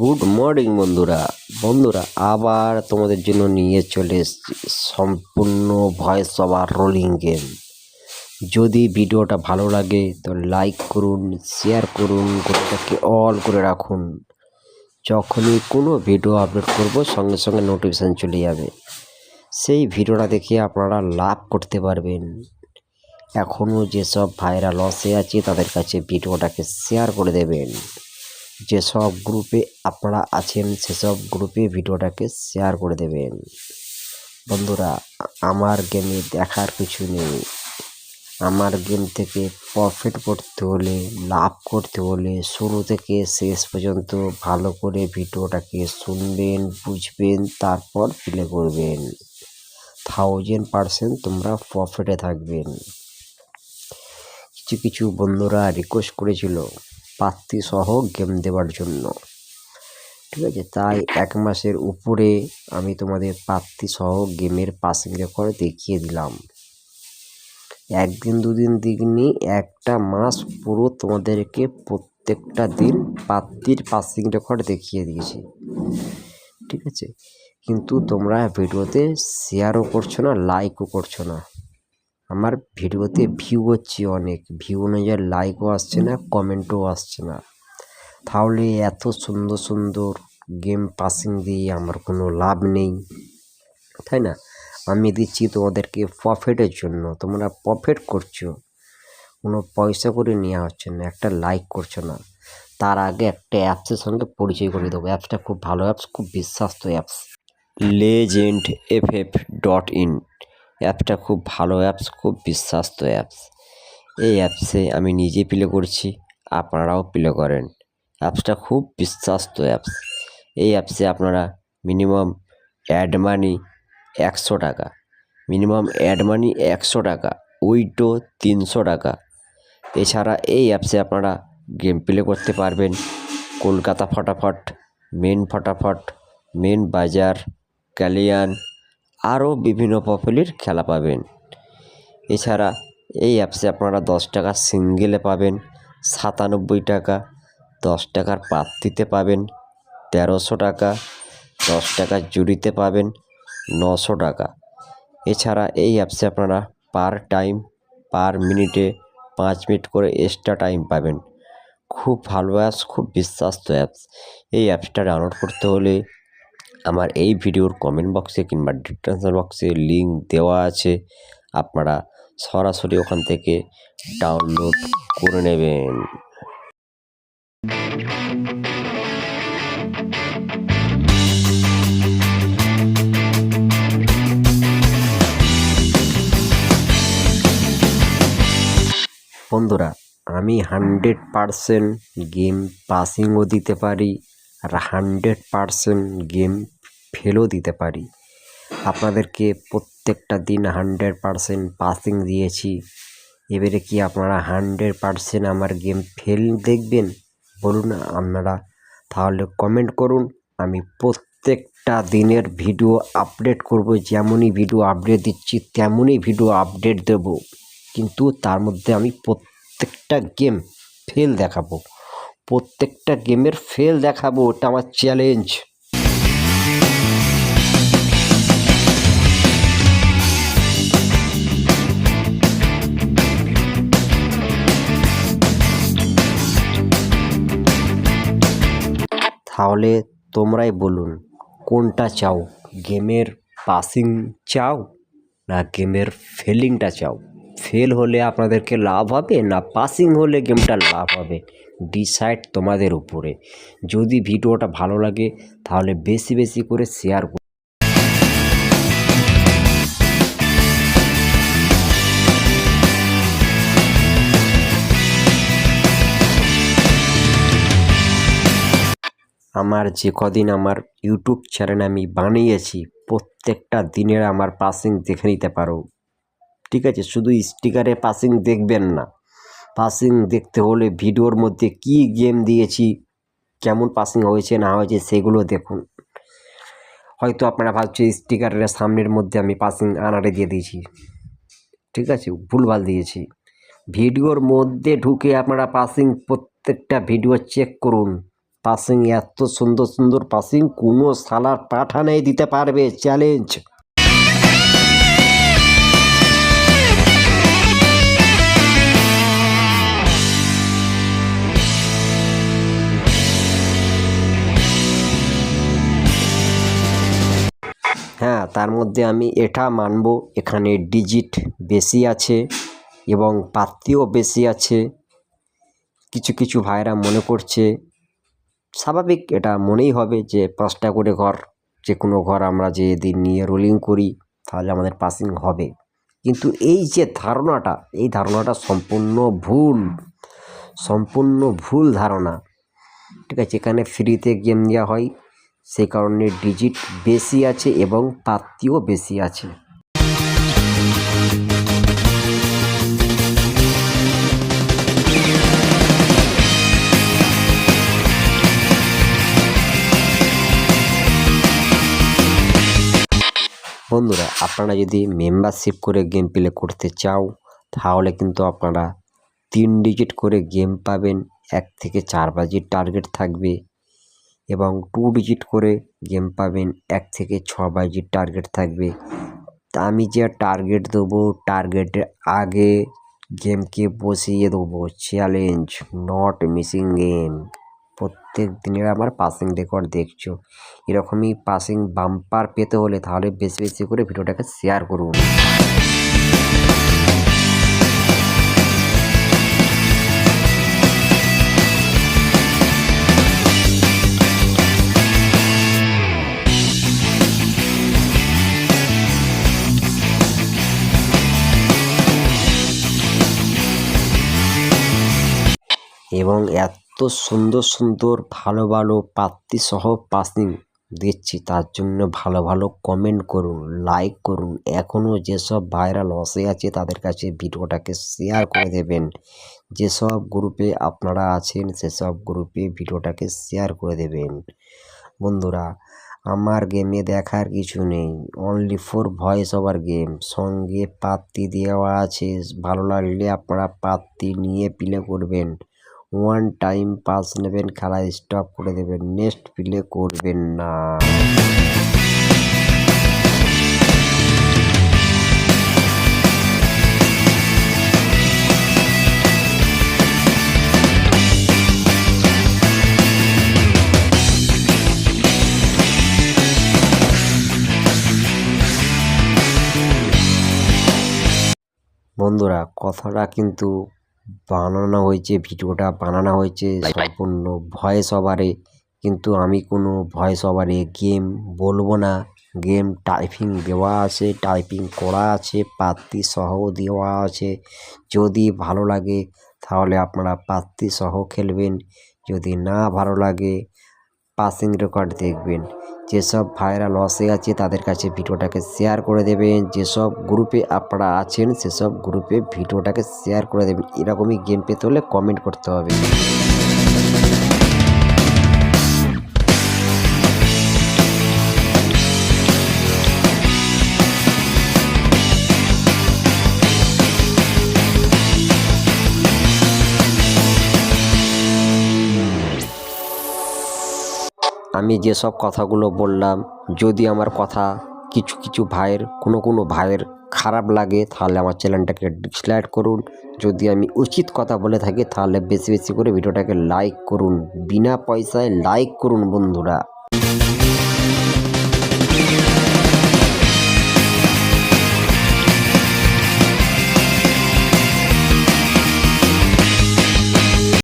Good morning বন্ধুরা আবার তোমাদের জন্য নিয়ে চলে এসেছি সম্পূর্ণ ভয়েস ওভার রোলিং গেম। যদি ভিডিওটা ভালো লাগে তো লাইক করুন, শেয়ার করুন, গোটাটাকে অল করে রাখুন। যখনই কোনো ভিডিও আপলোড করব সঙ্গে সঙ্গে নোটিফিকেশান চলে যাবে। সেই ভিডিওটা দেখে আপনারা লাভ করতে পারবেন। এখনও যেসব ভাইরা লসে আছে তাদের কাছে ভিডিওটাকে শেয়ার করে দেবেন। যেসব গ্রুপে আপনারা আছেন সেসব গ্রুপে ভিডিওটাকে শেয়ার করে দেবেন। বন্ধুরা, আমার গেমে দেখার কিছু নেই। আমার গেম থেকে প্রফিট করতে হলে, লাভ করতে হলে শুরু থেকে শেষ পর্যন্ত ভালো করে ভিডিওটাকে শুনবেন, বুঝবেন, তারপর প্লে করবেন। 1000% তোমরা প্রফিটে থাকবেন। কিছু বন্ধুরা রিকোয়েস্ট করেছিল প্রাপ্তি সহ গেম দেওয়ার জন্য, ঠিক আছে? তাই 1 মাসের উপরে আমি তোমাদের প্রাপ্তি সহ গেমের পাসিং রেকর্ড দেখিয়ে দিলাম। একদিন দুদিন দিনই 1টা মাস পুরো তোমাদেরকে প্রত্যেকটা দিন প্রাপ্তির পাসিং রেকর্ড দেখিয়ে দিয়েছি, ঠিক আছে? কিন্তু তোমরা ভিডিওতে শেয়ারও করছো না, লাইকও করছো না। আমার ভিডিওতে ভিউ হচ্ছে অনেক, ভিউ অনুযায়ী লাইকও আসছে না, কমেন্টও আসছে না। তাহলে এত সুন্দর সুন্দর গেম পাসিং দিয়ে আমার কোনো লাভ নেই, তাই না? আমি দিচ্ছি তোমাদেরকে প্রফিটের জন্য, তোমরা প্রফিট করছো, কোনো পয়সা করে নেওয়া হচ্ছে না, একটা লাইক করছো না। তার আগে একটা অ্যাপসের সঙ্গে পরিচয় করে দেবো। অ্যাপসটা খুব ভালো অ্যাপস, খুব বিশ্বাস্ত অ্যাপস, legendff.in। অ্যাপটা খুব ভালো অ্যাপস, খুব বিশ্বাস্ত অ্যাপস। এই অ্যাপসে আমি নিজে প্লে করছি, আপনারাও প্লে করেন। অ্যাপসটা খুব বিশ্বাস্ত অ্যাপস। এই অ্যাপসে আপনারা মিনিমাম অ্যাড মানি 100 টাকা, মিনিমাম অ্যাড মানি 100 টাকা, উইথড্র 300 টাকা। এছাড়া এই অ্যাপসে আপনারা গেম প্লে করতে পারবেন কলকাতা ফটাফট, মেন বাজার, ক্যালিয়ান, আরও বিভিন্ন প্রফিলের খেলা পাবেন। এছাড়া এই অ্যাপসে আপনারা 10 টাকা সিঙ্গেলে পাবেন 97 টাকা, 10 টাকার প্রাপ্তিতে পাবেন 1300 টাকা, 10 টাকা জুড়িতে পাবেন 900 টাকা। এছাড়া এই অ্যাপসে আপনারা পার মিনিটে 5 মিনিট করে এক্সট্রা টাইম পাবেন। খুব ভালো অ্যাপস, খুব বিশ্বাস্ত অ্যাপস। এই অ্যাপসটা ডাউনলোড করতে হলে আমার এই ভিডিওর কমেন্ট বক্সে কিংবা ডিসক্রিপশন বক্সে লিঙ্ক দেওয়া আছে, আপনারা সরাসরি ওখান থেকে ডাউনলোড করে নেবেন। বন্ধুরা, আমি 100% গেম পাসিংও দিতে পারি আর 100% গেম ফেলও দিতে পারি। আপনাদেরকে প্রত্যেকটা দিন 100% পাসিং দিয়েছি। এবারে কি আপনারা 100% আমার গেম ফেল দেখবেন? বলুন আপনারা, তাহলে কমেন্ট করুন। আমি প্রত্যেকটা দিনের ভিডিও আপডেট করব। যেমনই ভিডিও আপডেট দিচ্ছি তেমনই ভিডিও আপডেট দেব, কিন্তু তার মধ্যে আমি প্রত্যেকটা গেম ফেল দেখাবো, প্রত্যেকটা গেমের ফেল দেখাবো। ওটা আমার চ্যালেঞ্জ। তাহলে তোমরাই বলুন কোনটা চাও, গেমের পাসিং চাও না গেমের ফেলিংটা চাও? ফেল হলে আপনাদেরকে লাভ হবে না পাসিং হলে গেমটা লাভ হবে? ডিসাইড তোমাদের উপরে। যদি ভিডিওটা ভালো লাগে তাহলে বেশি বেশি করে শেয়ার করুন। আমার যে কদিন আমার ইউটিউব চ্যানেল আমি বানিয়েছি প্রত্যেকটা দিনের আমার পাসিং দেখে নিতে পারো, ঠিক আছে? শুধু স্টিকারে পাসিং দেখবেন না, পাসিং দেখতে হলে ভিডিওর মধ্যে কি গেম দিয়েছি, কেমন পাসিং হয়েছে না হয়েছে সেগুলো দেখুন। হয়তো আপনারা ভাবছেন স্টিকারের সামনের মধ্যে আমি পাসিং আনারে দিয়ে দিয়েছি, ঠিক আছে? ভুলভাল দিয়েছি। ভিডিওর মধ্যে ঢুকে আপনারা পাসিং প্রত্যেকটা ভিডিও চেক করুন, পাসিং, এত সুন্দর সুন্দর পাসিং কোনো সালার পাঠানেই দিতে পারবে, চ্যালেঞ্জ। হ্যাঁ, তার মধ্যে আমি এটা মানব, এখানে ডিজিট বেশি আছে এবং প্রার্থীও বেশি আছে। কিছু কিছু ভাইরা মনে করছে, স্বাভাবিক, এটা মনেই হবে যে 5টা করে ঘর, যে কোনো ঘর আমরা যদি নিয়ে রোলিং করি তাহলে আমাদের পাসিং হবে। কিন্তু এই যে ধারণাটা, এই ধারণাটা সম্পূর্ণ ভুল ধারণা। ঠিক আছে, এখানে ফ্রিতে গেম দেওয়া হয়, সেই কারণে ডিজিট বেশি আছে এবং প্রার্থীও বেশি আছে। বন্ধুরা, আপনারা যদি মেম্বারশিপ করে গেম প্লে করতে চাও তাহলে কিন্তু আপনারা 3 ডিজিট করে গেম পাবেন, 1 থেকে 4 বাজির টার্গেট থাকবে, এবং 2 ডিজিট করে গেম পাবেন, 1 থেকে 6 বাজির টার্গেট থাকবে। তা আমি যে টার্গেট দেবো, টার্গেটের আগে গেমকে বসিয়ে দেবো, চ্যালেঞ্জ, নট মিসিং গেম। প্রত্যেক দিনের আমার পাসিং রেকর্ড দেখছো। এরকমই পাসিং বাম্পার পেতে হলে তাহলে বেশি বেশি করে ভিডিওটাকে শেয়ার করুন। এবং এত সুন্দর সুন্দর ভালো ভালো প্রার্থী সহ পাসিং দিচ্ছি, তার জন্য ভালো ভালো কমেন্ট করুন, লাইক করুন। এখনও যেসব ভাইরা লসে আছে তাদের কাছে ভিডিওটাকে শেয়ার করে দেবেন। যেসব গ্রুপে আপনারা আছেন সেসব গ্রুপে ভিডিওটাকে শেয়ার করে দেবেন। বন্ধুরা, আমার গেমে দেখার কিছু নেই, only for voice over game, সঙ্গে প্রার্থী দেওয়া আছে। ভালো লাগলে আপনারা প্রার্থী নিয়ে প্লে করবেন। 1 টাইম পাস নেবেন, খেলা স্টপ করে দেবেন, নেক্সট প্লে করবেন না। বন্ধুরা, কথাটা কিন্তু বানানো হয়েছে, ভিডিওটা বানানো হয়েছে সম্পূর্ণ ভয়েস ওভারে, কিন্তু আমি কোনো ভয়েস ওভারে গেম বলবো না। গেম টাইপিং দেওয়া আছে, টাইপিং করা আছে, প্রার্থী সহ দেওয়া আছে। যদি ভালো লাগে তাহলে আপনারা প্রার্থী সহ খেলবেন, যদি না ভালো লাগে পাসিং রেকর্ড দেখবেন। যেসব ভাইরা লসে আছে তাদের কাছে ভিডিওটাকে শেয়ার করে দেবেন। যেসব গ্রুপে আপনারা আছেন সেসব গ্রুপে ভিডিওটাকে শেয়ার করে দেবেন। এরকমই গেম পেতে হলে কমেন্ট করতে হবে। আমি যেসব কথাগুলো বললাম, যদি আমার কথা কিছু কিছু ভাইয়ের কোনো ভাইয়ের খারাপ লাগে তাহলে আমার চ্যানেলটাকে ডিসলাইক করুন। যদি আমি উচিত কথা বলে থাকি তাহলে বেশি বেশি করে ভিডিওটাকে লাইক করুন, বিনা পয়সায় লাইক করুন বন্ধুরা।